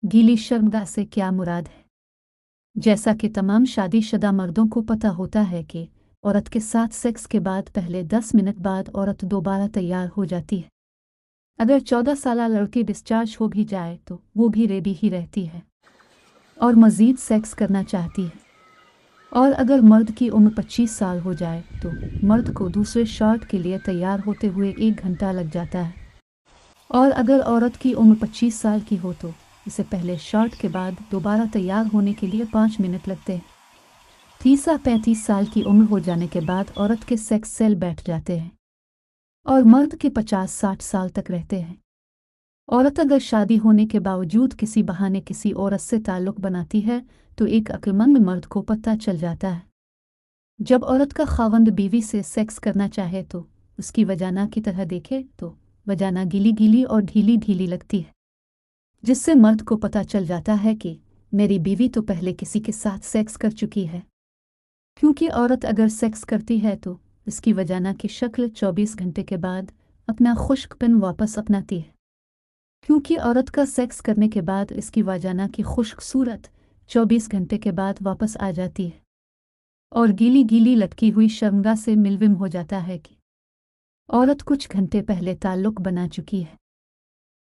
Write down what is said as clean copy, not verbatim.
गीली शर्मगाह से क्या मुराद है? जैसा कि तमाम शादीशुदा मर्दों को पता होता है कि औरत के साथ सेक्स के बाद पहले 10 मिनट बाद औरत दोबारा तैयार हो जाती है। अगर 14 साल लड़की डिस्चार्ज हो भी जाए तो वो भी रेडी ही रहती है और मज़ीद सेक्स करना चाहती है। और अगर मर्द की उम्र 25 साल हो जाए तो मर्द को दूसरे शॉट के लिए तैयार होते हुए 1 घंटा लग जाता है। और अगर औरत की उम्र 25 साल की हो तो इसे पहले शॉट के बाद दोबारा तैयार होने के लिए 5 मिनट लगते हैं। तीसरा 35 साल की उम्र हो जाने के बाद औरत के सेक्स सेल बैठ जाते हैं और मर्द के 50-60 साल तक रहते हैं। औरत अगर शादी होने के बावजूद किसी बहाने किसी औरत से ताल्लुक़ बनाती है तो एक अक्लमंद मर्द को पता चल जाता है। जब औरत का खावंद बीवी से सेक्स करना चाहे तो उसकी वजाना की तरह देखे तो वजाना गीली गीली और ढीली ढीली लगती है, जिससे मर्द को पता चल जाता है कि मेरी बीवी तो पहले किसी के साथ सेक्स कर चुकी है। क्योंकि औरत अगर सेक्स करती है तो इसकी वजाना की शक्ल 24 घंटे के बाद अपना खुश्कपन वापस अपनाती है। क्योंकि औरत का सेक्स करने के बाद इसकी वजाना की खुश्क सूरत 24 घंटे के बाद वापस आ जाती है और गीली गीली लटकी हुई शर्मगाह से मिलविम हो जाता है कि औरत कुछ घंटे पहले ताल्लुक़ बना चुकी है।